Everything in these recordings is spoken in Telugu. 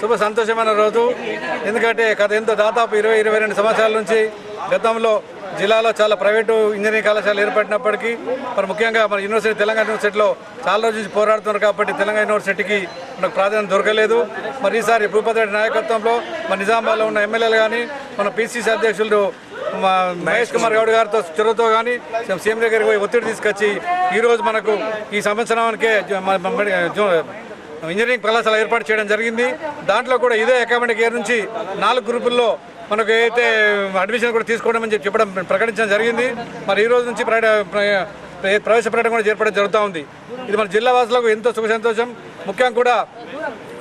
శుభ సంతోషమైన రోజు. ఎందుకంటే గత ఎంతో దాదాపు 20-22 సంవత్సరాల నుంచి గతంలో జిల్లాలో చాలా ప్రైవేటు ఇంజనీరింగ్ కళాశాలలు ఏర్పడినప్పటికీ మరి ముఖ్యంగా మన యూనివర్సిటీ తెలంగాణ యూనివర్సిటీలో చాలా రోజుల నుంచి పోరాడుతున్నారు కాబట్టి తెలంగాణ యూనివర్సిటీకి మనకు ప్రాధాన్యత దొరకలేదు. మరి ఈసారి భూపతి రెడ్డి నాయకత్వంలో మన నిజామాబాద్లో ఉన్న ఎమ్మెల్యేలు కానీ మన పిసిసి అధ్యక్షులు మహేష్ కుమార్ గౌడ్ గారితో చొరవతో కానీ సీఎం దగ్గరికి పోయి ఒత్తిడి తీసుకొచ్చి ఈరోజు మనకు ఈ సంవత్సరానికే ఇంజనీరింగ్ కళాశాల ఏర్పాటు చేయడం జరిగింది. దాంట్లో కూడా ఇదే అకాడమిక్ ఇయర్ నుంచి 4 గ్రూపుల్లో మనకు అయితే అడ్మిషన్ కూడా తీసుకోవడం అని చెప్పడం ప్రకటించడం జరిగింది. మరి ఈ రోజు నుంచి ప్రవేశ ప్రకటన కూడా చేర్పడం జరుగుతూ ఉంది. ఇది మన జిల్లా వాసులకు ఎంతో సుఖ సంతోషం. ముఖ్యంగా కూడా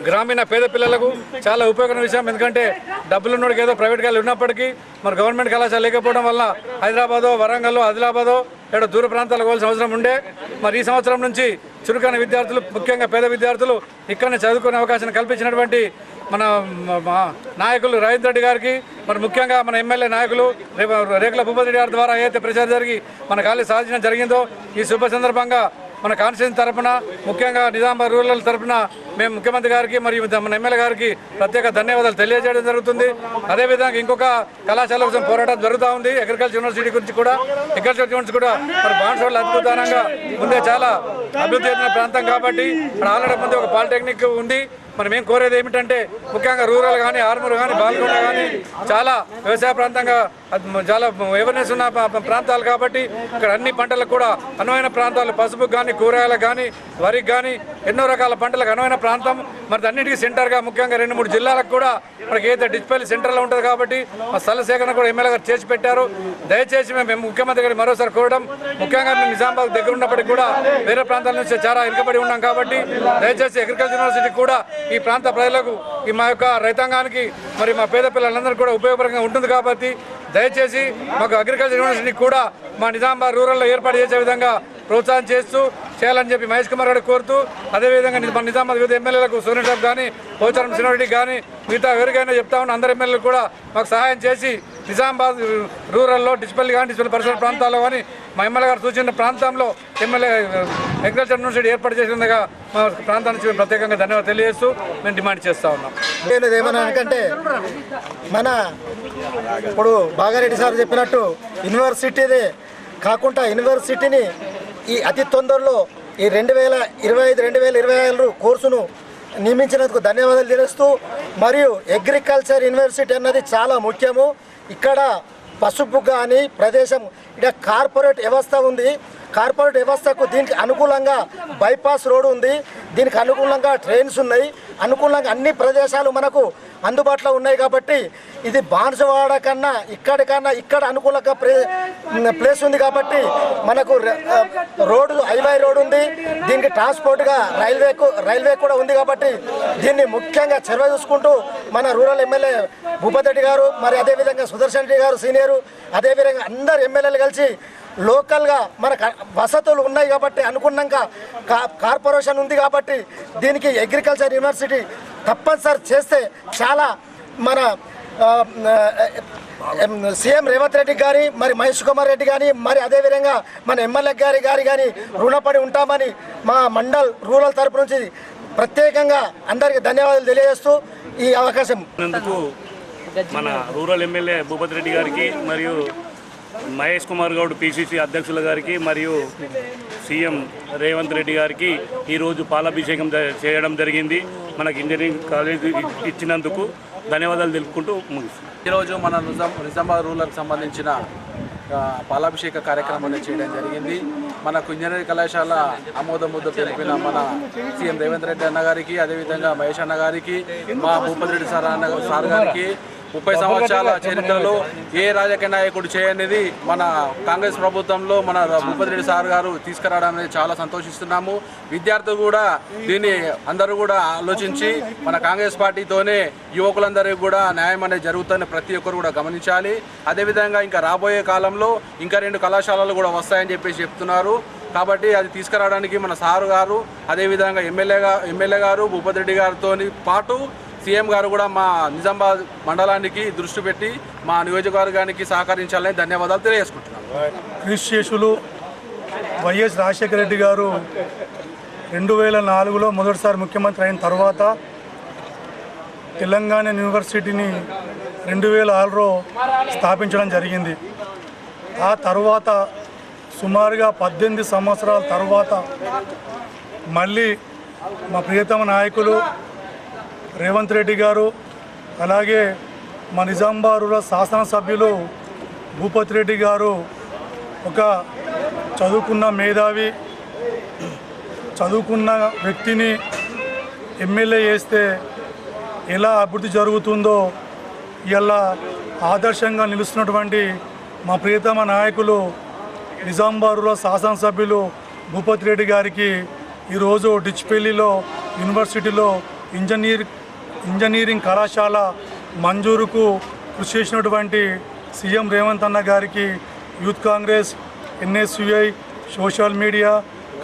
గ్రామీణ పేద పిల్లలకు చాలా ఉపయోగకరమైన విషయం. ఎందుకంటే డబ్బులు ఉన్నోడికి ఏదో ప్రైవేట్ కాలేజ్ ఉన్నప్పటికీ మరి గవర్నమెంట్ కళాశాల లేకపోవడం వల్ల హైదరాబాదో వరంగల్లో ఆదిలాబాదో ఏదో దూర ప్రాంతాలకు వెళ్ళాల్సిన అవసరం ఉండే. మరి ఈ సంవత్సరం నుంచి చురుకైన విద్యార్థులు ముఖ్యంగా పేద విద్యార్థులు ఇక్కడనే చదువుకునే అవకాశం కల్పించినటువంటి మన నాయకులు రవీంద్ర రెడ్డి గారికి మరి ముఖ్యంగా మన ఎమ్మెల్యే నాయకులు రేకుల భూపతి రెడ్డి గారి ద్వారా ఏదైతే ప్రచారం జరిగి మన కాలేజ్ సాధించడం జరిగిందో ఈ శుభ సందర్భంగా మన కాన్స్టిట్యూన్సీ తరఫున ముఖ్యంగా నిజామాబాద్ రూరల్ తరఫున మేము ముఖ్యమంత్రి గారికి మరియు మన ఎమ్మెల్యే గారికి ప్రత్యేక ధన్యవాదాలు తెలియజేయడం జరుగుతుంది. అదేవిధంగా ఇంకొక కళాశాల కోసం పోరాటం జరుగుతూ ఉంది. అగ్రికల్చర్ యూనివర్సిటీ గురించి కూడా మరి బాన్సోడ్ల అద్భుతంగా ముందే చాలా అభివృద్ధి చెందిన ప్రాంతం కాబట్టి అక్కడ ఆల్రెడీ ముందే ఒక పాలిటెక్నిక్ ఉంది. మరి మేము కోరేది ఏమిటంటే ముఖ్యంగా రూరల్ కానీ ఆర్మూర్ కానీ బాల్కొండ కానీ చాలా వ్యవసాయ ప్రాంతంగా చాలా అవేర్నెస్ ఉన్న ప్రాంతాలు కాబట్టి ఇక్కడ అన్ని పంటలకు కూడా అనువైన ప్రాంతాలు పసుపుకు కానీ కూరగాయలకు కానీ వరికి కానీ ఎన్నో రకాల పంటలకు అనువైన ప్రాంతం. మరి అన్నింటికీ సెంటర్గా ముఖ్యంగా 2-3 జిల్లాలకు కూడా మనకి ఏదైతే డిస్ప్లే సెంటర్లో ఉంటుంది కాబట్టి మా స్థల సేకరణ కూడా ఎమ్మెల్యే గారు చేసి పెట్టారు. దయచేసి మేము ముఖ్యమంత్రి గారిని మరోసారి కోరడం ముఖ్యంగా మేము నిజామాబాద్ దగ్గర ఉన్నప్పటికీ కూడా వేరే ప్రాంతాల నుంచి చాలా వెనుకబడి ఉన్నాం కాబట్టి దయచేసి అగ్రికల్చర్ యూనివర్సిటీ కూడా ఈ ప్రాంత ప్రజలకు ఈ మా యొక్క రైతాంగానికి మరి మా పేద పిల్లలందరికీ కూడా ఉపయోగకరంగా ఉంటుంది కాబట్టి దయచేసి మాకు అగ్రికల్చర్ యూనివర్సిటీ కూడా మా నిజామాబాద్ రూరల్లో ఏర్పాటు చేసే విధంగా ప్రోత్సాహం చేస్తూ చేయాలని చెప్పి మహేష్ కుమార్ గారు కోరుతూ అదేవిధంగా మన నిజామాబాద్ వివిధ ఎమ్మెల్యేలకు సోనియా సాబ్ కానీ పోచారం శ్రీనివారెడ్డి కానీ మిగతా ఎవరికైనా చెప్తా ఉన్న అందరు ఎమ్మెల్యేలు కూడా మాకు సహాయం చేసి నిజామాబాద్ రూరల్లో డిస్పల్లి కానీ డిస్పల్లి పరిసర ప్రాంతాల్లో కానీ మా ఎమ్మెల్యే గారు సూచించిన ప్రాంతంలో ఎమ్మెల్యే అగ్రికల్చర్ యూనివర్సిటీ ఏర్పాటు చేసినందుగా మా ప్రాంతానికి ప్రత్యేకంగా ధన్యవాదాలు తెలియజేస్తూ మేము డిమాండ్ చేస్తూ ఉన్నాం. ఏమన్నా ఎందుకంటే మన ఇప్పుడు బాగారెడ్డి సార్ చెప్పినట్టు యూనివర్సిటీదే కాకుండా యూనివర్సిటీని ఈ అతి తొందరలో ఈ 2025-2026 కోర్సును నియమించినందుకు ధన్యవాదాలు తెలుస్తూ మరియు అగ్రికల్చర్ యూనివర్సిటీ అన్నది చాలా ముఖ్యము. ఇక్కడ పసుపు కానీ ప్రదేశం ఇక్కడ కార్పొరేట్ వ్యవస్థ ఉంది. కార్పొరేట్ వ్యవస్థకు దీనికి అనుకూలంగా బైపాస్ రోడ్ ఉంది. దీనికి అనుకూలంగా ట్రైన్స్ ఉన్నాయి. అనుకూలంగా అన్ని ప్రదేశాలు మనకు అందుబాటులో ఉన్నాయి కాబట్టి ఇది బాన్సువాడ కన్నా ఇక్కడ అనుకూలంగా ప్లేస్ ఉంది కాబట్టి మనకు రోడ్డు హైవే రోడ్ ఉంది. దీనికి ట్రాన్స్పోర్ట్గా రైల్వే కూడా ఉంది కాబట్టి దీన్ని ముఖ్యంగా చొరవ చూసుకుంటూ మన రూరల్ ఎమ్మెల్యే భూపతి రెడ్డి గారు మరి అదేవిధంగా సుదర్శన్ రెడ్డి గారు సీనియరు అదేవిధంగా అందరు ఎమ్మెల్యేలు కలిసి లోకల్గా మనకు వసతులు ఉన్నాయి కాబట్టి అనుకున్నాక కార్పొరేషన్ ఉంది కాబట్టి దీనికి అగ్రికల్చర్ యూనివర్సిటీ తప్పనిసరి చేస్తే చాలా మన సీఎం రేవంత్ రెడ్డి గారి మరి మహేష్ కుమార్ రెడ్డి కానీ మరి అదేవిధంగా మన ఎమ్మెల్యే గారి కానీ రుణపడి ఉంటామని మా మండల్ రూరల్ తరపు నుంచి ప్రత్యేకంగా అందరికీ ధన్యవాదాలు తెలియజేస్తూ ఈ అవకాశం మన రూరల్ ఎమ్మెల్యే భూపతి రెడ్డి గారికి మరియు మహేష్ కుమార్ గౌడ్ పిసిసి అధ్యక్షుల గారికి మరియు సీఎం రేవంత్ రెడ్డి గారికి ఈరోజు పాలాభిషేకం చేయడం జరిగింది. మనకి ఇంజనీరింగ్ కాలేజ్ ఇచ్చినందుకు ధన్యవాదాలు తెలుపుకుంటూ ముగిస్తుంది. ఈరోజు మన నిజామాబాద్ రూరల్కి సంబంధించిన పాలాభిషేక కార్యక్రమాన్ని చేయడం జరిగింది. మనకు ఇంజనీరింగ్ కళాశాల ఆమోదముద్ద తెలిపిన మన సీఎం రేవంత్ రెడ్డి అన్న గారికి అదేవిధంగా మహేష్ అన్న గారికి మా భూపతి రెడ్డి సార్ గారికి 30 సంవత్సరాల చరిత్రలో ఏ రాజకీయ నాయకుడు చేయనిది మన కాంగ్రెస్ ప్రభుత్వంలో మన భూపతి రెడ్డి సార్ గారు తీసుకురావడం అనేది చాలా సంతోషిస్తున్నాము. విద్యార్థులు కూడా దీన్ని అందరూ కూడా ఆలోచించి మన కాంగ్రెస్ పార్టీతోనే యువకులందరికీ కూడా న్యాయం అనేది జరుగుతుందని ప్రతి ఒక్కరు కూడా గమనించాలి. అదేవిధంగా ఇంకా రాబోయే కాలంలో ఇంకా 2 కళాశాలలు కూడా వస్తాయని చెప్పేసి చెప్తున్నారు. కాబట్టి అది తీసుకురావడానికి మన సారు గారు అదేవిధంగా ఎమ్మెల్యే గారు భూపతి రెడ్డి గారితో పాటు సీఎం గారు కూడా మా నిజామాబాద్ మండలానికి దృష్టి పెట్టి మా నియోజకవర్గానికి సహకరించాలని ధన్యవాదాలు తెలియజేసుకుంటున్నాను. క్రీస్తులు వైఎస్ రాజశేఖర రెడ్డి గారు 2004లో మొదటిసారి ముఖ్యమంత్రి అయిన తర్వాత తెలంగాణ యూనివర్సిటీని 2006లో స్థాపించడం జరిగింది. ఆ తర్వాత సుమారుగా 18 సంవత్సరాల తర్వాత మళ్ళీ మా ప్రియతమ నాయకులు రేవంత్ రెడ్డి గారు, అలాగే మా నిజామాబాద్ రూరల్ శాసనసభ్యులు భూపతి రెడ్డి గారు ఒక చదువుకున్న మేధావి, చదువుకున్న వ్యక్తిని ఎమ్మెల్యే చేస్తే ఎలా అభివృద్ధి జరుగుతుందో ఇలా ఆదర్శంగా నిలుస్తున్నటువంటి మా ప్రియతమ నాయకులు నిజామాబాద్ రూరల్ శాసనసభ్యులు భూపతి రెడ్డి గారికి ఈరోజు డిచ్పల్లిలో యూనివర్సిటీలో ఇంజనీరింగ్ కళాశాల మంజూరుకు కృషి చేసినటువంటి సీఎం రేవంత్ అన్న గారికి youth Congress, NSUI, social media,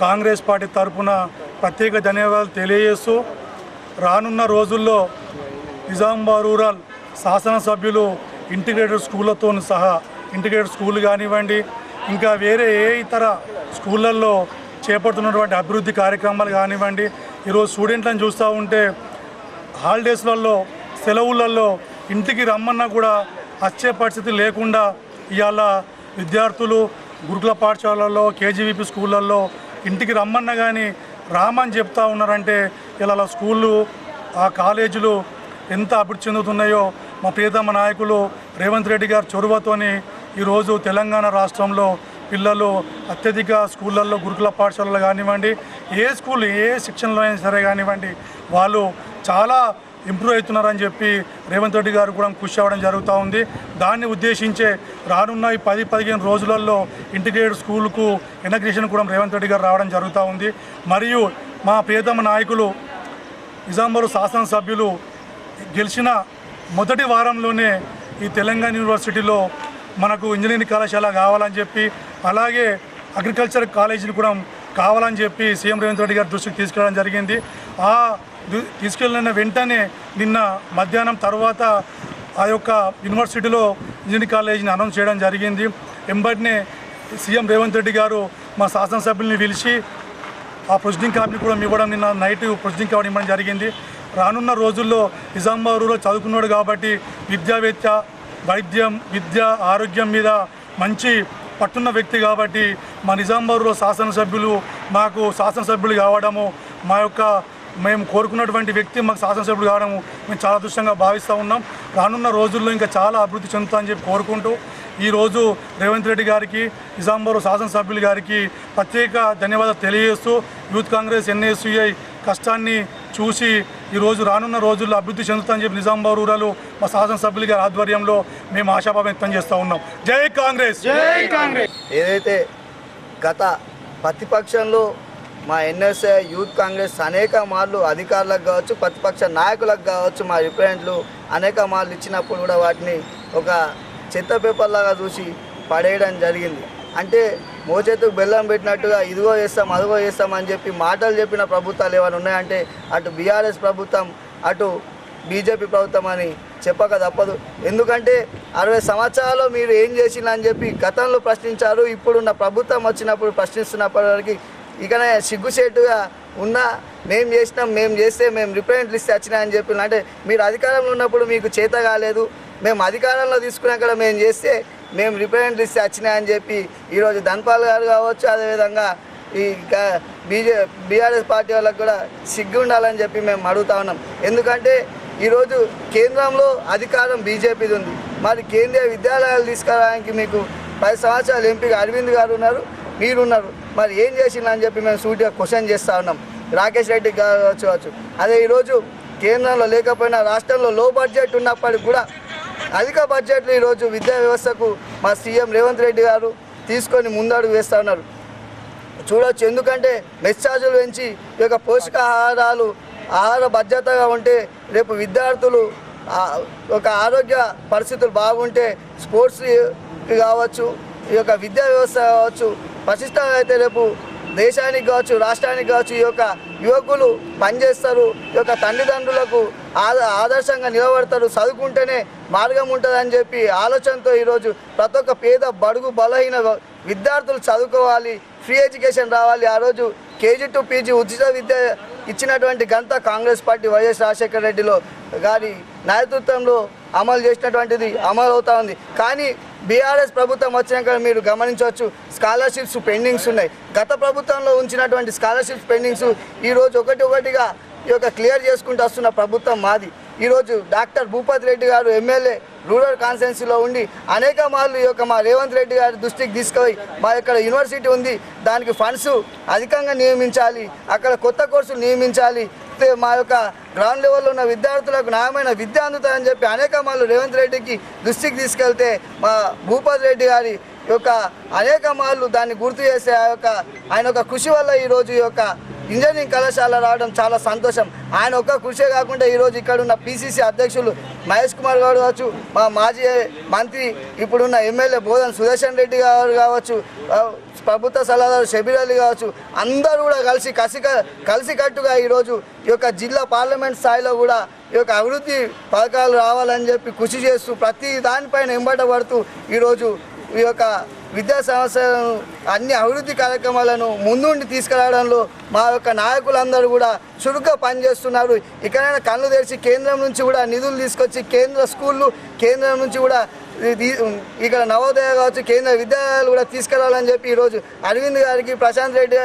Congress party తరఫున ప్రత్యేక ధన్యవాదాలు తెలియజేస్తూ రానున్న రోజుల్లో నిజామాబాద్ రూరల్ శాసనసభ్యులు ఇంటిగ్రేటెడ్ స్కూళ్ళతో సహా ఇంటిగ్రేటెడ్ స్కూల్ కానివ్వండి, ఇంకా వేరే ఏ ఇతర స్కూళ్ళల్లో చేపడుతున్నటువంటి అభివృద్ధి కార్యక్రమాలు కానివ్వండి, ఈరోజు స్టూడెంట్లను చూస్తూ ఉంటే హాలిడేస్లలో సెలవులలో ఇంటికి రమ్మన్నా కూడా వచ్చే పరిస్థితి లేకుండా ఇవాళ విద్యార్థులు గురుకుల పాఠశాలల్లో, కేజీవీపీ స్కూళ్ళల్లో ఇంటికి రమ్మన్నా కానీ రామని చెప్తా ఉన్నారంటే ఇలా స్కూళ్ళు, ఆ కాలేజీలు ఎంత అభివృద్ధి చెందుతున్నాయో మా ప్రియతమ నాయకులు రేవంత్ రెడ్డి గారి చొరవతోని ఈరోజు తెలంగాణ రాష్ట్రంలో పిల్లలు అత్యధిక స్కూళ్ళల్లో, గురుకుల పాఠశాలలు కానివ్వండి, ఏ స్కూల్ ఏ శిక్షణలో అయినా సరే కానివ్వండి, వాళ్ళు చాలా ఇంప్రూవ్ అవుతున్నారని చెప్పి రేవంత్ రెడ్డి గారు కూడా కృషి అవ్వడం జరుగుతూ ఉంది. దాన్ని ఉద్దేశించే రానున్న ఈ 10-15 రోజులలో ఇంటిగ్రేటెడ్ స్కూల్కు ఇనాగ్రేషన్ కూడా రేవంత్ రెడ్డి గారు రావడం జరుగుతూ ఉంది. మరియు మా ప్రియతమ నాయకులు నిజామాబాద్ శాసనసభ్యులు గెలిచిన మొదటి వారంలోనే ఈ తెలంగాణ యూనివర్సిటీలో మనకు ఇంజనీరింగ్ కళాశాల కావాలని చెప్పి, అలాగే అగ్రికల్చర్ కాలేజీని కూడా కావాలని చెప్పి సీఎం రేవంత్ రెడ్డి గారి దృష్టికి తీసుకెళ్ళడం జరిగింది. ఆ తీసుకెళ్ళిన వెంటనే నిన్న మధ్యాహ్నం తర్వాత ఆ యొక్క యూనివర్సిటీలో ఇంజనీరింగ్ కాలేజీని అనౌన్స్ చేయడం జరిగింది. వెంబడినే సీఎం రేవంత్ రెడ్డి గారు మా శాసనసభ్యుల్ని పిలిచి ఆ ప్రొసీడింగ్ కాపీని కూడా ఇవ్వడం, నిన్న నైట్ ప్రొసీడింగ్ కాపీ ఇవ్వడం జరిగింది. రానున్న రోజుల్లో నిజామాబాద్ రూరల్ చదువుకున్నాడు కాబట్టి విద్యావేత్త, వైద్యం, విద్య, ఆరోగ్యం మీద మంచి పట్టున్న వ్యక్తి కాబట్టి మా నిజామాబాద్ రూరల్ శాసనసభ్యులు మాకు శాసనసభ్యులు కావడము, మేము కోరుకున్నటువంటి వ్యక్తి మాకు శాసనసభ్యులు కావడము మేము చాలా అదృష్టంగా భావిస్తూ ఉన్నాం. రానున్న రోజుల్లో ఇంకా చాలా అభివృద్ధి చెందుతుందని చెప్పి కోరుకుంటూ ఈరోజు రేవంత్ రెడ్డి గారికి, నిజామాబాద్ శాసనసభ్యులు గారికి ప్రత్యేక ధన్యవాదాలు తెలియజేస్తూ యూత్ కాంగ్రెస్, ఎన్ఎస్యుఐ కష్టాన్ని చూసి ఈరోజు రానున్న రోజుల్లో అభివృద్ధి చెందుతుందని చెప్పి నిజామాబాద్ రూరల్ మా శాసనసభ్యుల గారి ఆధ్వర్యంలో మేము ఆశాభావం వ్యక్తం చేస్తూ ఉన్నాం. జై కాంగ్రెస్, జై కాంగ్రెస్. ఏదైతే గత ప్రతిపక్షంలో మా ఎన్ఎస్ఐ, యూత్ కాంగ్రెస్ అనేక మార్లు అధికారులకు కావచ్చు, ప్రతిపక్ష నాయకులకు కావచ్చు మా రిప్రజెంట్లు అనేక మార్లు ఇచ్చినప్పుడు కూడా వాటిని ఒక చెత్త పేపర్లాగా చూసి పడేయడం జరిగింది. అంటే మోచేతుకు బెల్లం పెట్టినట్టుగా ఇదిగో చేస్తాం, అదిగో చేస్తాం అని చెప్పి మాటలు చెప్పిన ప్రభుత్వాలు ఏమైనా ఉన్నాయంటే అటు బీఆర్ఎస్ ప్రభుత్వం, అటు బీజేపీ ప్రభుత్వం అని చెప్పక తప్పదు. ఎందుకంటే 60 సంవత్సరాల్లో మీరు ఏం చేసిందని చెప్పి గతంలో ప్రశ్నించారు. ఇప్పుడున్న ప్రభుత్వం వచ్చినప్పుడు ప్రశ్నిస్తున్నప్పటికీ ఇకనే సిగ్గుసేటుగా ఉన్నా మేము చేసినాం, మేము చేస్తే మేము రిప్రజెంట్లు ఇస్తే వచ్చినాయని చెప్పి, అంటే మీరు అధికారంలో ఉన్నప్పుడు మీకు చేత కాలేదు, మేము అధికారంలో తీసుకున్నాక మేము చేస్తే మేము రిప్రజెంట్లు ఇస్తే వచ్చినాయని చెప్పి ఈరోజు ధన్పాల్ గారు కావచ్చు, అదేవిధంగా ఈ బీఆర్ఎస్ పార్టీ వాళ్ళకు కూడా సిగ్గు ఉండాలని చెప్పి మేము అడుగుతా ఉన్నాం. ఎందుకంటే ఈరోజు కేంద్రంలో అధికారం బీజేపీది ఉంది. మరి కేంద్రీయ విద్యాలయాలు తీసుకురావడానికి మీకు 10 సంవత్సరాలు ఎంపీగా అరవింద్ గారు ఉన్నారు, మీరున్నారు. మరి ఏం చేసిందని చెప్పి మేము సూటిగా క్వశ్చన్ చేస్తూ ఉన్నాం. రాకేష్ రెడ్డి గారు కావచ్చు. అదే ఈరోజు కేంద్రంలో లేకపోయినా రాష్ట్రంలో లో బడ్జెట్ ఉన్నప్పటికి కూడా అధిక బడ్జెట్లు ఈరోజు విద్యా వ్యవస్థకు మా సీఎం రేవంత్ రెడ్డి గారు తీసుకొని ముందడుగు వేస్తూ ఉన్నారు. చూడవచ్చు. ఎందుకంటే మెస్ ఛార్జీలు పెంచి ఈ యొక్క పోషకాహారాలు ఆహార భద్రతగా ఉంటే రేపు విద్యార్థులు ఒక ఆరోగ్య పరిస్థితులు బాగుంటే స్పోర్ట్స్ కావచ్చు, ఈ యొక్క విద్యా వ్యవస్థ కావచ్చు పటిష్టంగా అయితే రేపు దేశానికి కావచ్చు, రాష్ట్రానికి కావచ్చు ఈ యొక్క యువకులు పనిచేస్తారు. ఈ యొక్క తల్లిదండ్రులకు ఆదర్శంగా నిలబడతారు. చదువుకుంటేనే మార్గం ఉంటుందని చెప్పి ఆలోచనతో ఈరోజు ప్రతి ఒక్క పేద, బడుగు, బలహీన విద్యార్థులు చదువుకోవాలి, ఫ్రీ ఎడ్యుకేషన్ రావాలి. ఆ రోజు కేజీ టు పీజీ ఉచిత విద్య ఇచ్చినటువంటి ఘనత కాంగ్రెస్ పార్టీ వైఎస్ రాజశేఖర రెడ్డిలో గారి నాయకత్వంలో అమలు చేసినటువంటిది అమలు అవుతా ఉంది. కానీ బీఆర్ఎస్ ప్రభుత్వం వచ్చినాక మీరు గమనించవచ్చు, స్కాలర్షిప్స్ పెండింగ్స్ ఉన్నాయి. గత ప్రభుత్వంలో ఉంచినటువంటి స్కాలర్షిప్స్ పెండింగ్స్ ఈరోజు ఒకటిగా ఈ యొక్క క్లియర్ చేసుకుంటూ వస్తున్న ప్రభుత్వం మాది. ఈరోజు డాక్టర్ భూపతి రెడ్డి గారు ఎమ్మెల్యే రూరల్ కాన్స్టిట్యున్సీలో ఉండి అనేక మార్లు ఈ యొక్క మా రేవంత్ రెడ్డి గారి దృష్టికి తీసుకుపోయి మా ఇక్కడ యూనివర్సిటీ ఉంది, దానికి ఫండ్స్ అధికంగా నియమించాలి, అక్కడ కొత్త కోర్సులు నియమించాలి, మా యొక్క గ్రౌండ్ లెవెల్లో ఉన్న విద్యార్థులకు న్యాయమైన విద్య అందుతుందని చెప్పి అనేక మార్లు రేవంత్ రెడ్డికి దృష్టికి తీసుకెళ్తే మా భూపతి రెడ్డి గారి యొక్క అనేక మార్లు దాన్ని గుర్తు చేసే ఆయన యొక్క కృషి వల్ల ఈరోజు ఈ యొక్క ఇంజనీరింగ్ కళాశాల రావడం చాలా సంతోషం. ఆయన ఒక్క కృషే కాకుండా ఈరోజు ఇక్కడ ఉన్న పిసిసి అధ్యక్షులు మహేష్ కుమార్ గారు కావచ్చు, మా మాజీ మంత్రి ఇప్పుడున్న ఎమ్మెల్యే బోధన్ సుదర్శన్ రెడ్డి గారు కావచ్చు, ప్రభుత్వ సలహాదారు షబీర్ అలీ కావచ్చు, అందరూ కూడా కలిసికట్టుగా ఈరోజు ఈ యొక్క జిల్లా పార్లమెంట్ స్థాయిలో కూడా ఈ యొక్క అభివృద్ధి పథకాలు రావాలని చెప్పి కృషి చేస్తూ ప్రతి దానిపైన ఎంబట పడుతూ ఈరోజు ఈ యొక్క విద్యా సంస్థలను అన్ని అభివృద్ధి కార్యక్రమాలను ముందుండి తీసుకురావడంలో మా యొక్క నాయకులందరూ కూడా చురుగ్గా పనిచేస్తున్నారు. ఇక్కడైనా కళ్ళు తెరిచి కేంద్రం నుంచి కూడా నిధులు తీసుకొచ్చి కేంద్ర స్కూళ్ళు కేంద్రం నుంచి కూడా ఇక్కడ నవోదయ కావచ్చు, కేంద్ర విద్యాలయాలు కూడా తీసుకురావాలని చెప్పి ఈరోజు అరవింద్ గారికి, ప్రశాంత్ రెడ్డి,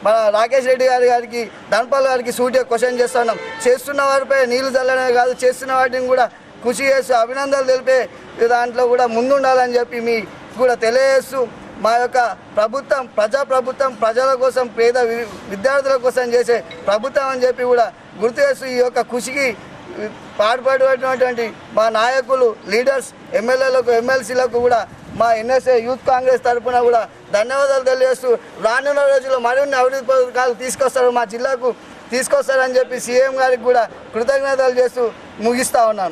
మన రాకేష్ రెడ్డి గారికి, ధన్పాల్ గారికి సూటిగా క్వశ్చన్ చేస్తున్నాం. చేస్తున్న వారిపై నీళ్లు చల్లడమే కాదు, చేస్తున్న వాటిని కూడా కృషి చేస్తూ అభినందనలు తెలిపే దాంట్లో కూడా ముందుండాలని చెప్పి మీ కూడా తెలియజేస్తూ మా యొక్క ప్రభుత్వం ప్రజాప్రభుత్వం, ప్రజల కోసం, పేద విద్యార్థుల కోసం చేసే ప్రభుత్వం అని చెప్పి కూడా గుర్తు చేస్తూ ఈ యొక్క కృషికి పాటుపడినటువంటి మా నాయకులు, లీడర్స్, ఎమ్మెల్యేలకు, ఎమ్మెల్సీలకు కూడా మా ఎన్ఎస్ఏ యూత్ కాంగ్రెస్ తరఫున కూడా ధన్యవాదాలు తెలియజేస్తూ రానున్న రోజుల్లో మరిన్ని అభివృద్ధి పథకాలు తీసుకొస్తారు, మా జిల్లాకు తీసుకొస్తారని చెప్పి సీఎం గారికి కూడా కృతజ్ఞతలు చేస్తూ ముగిస్తూ ఉన్నాను.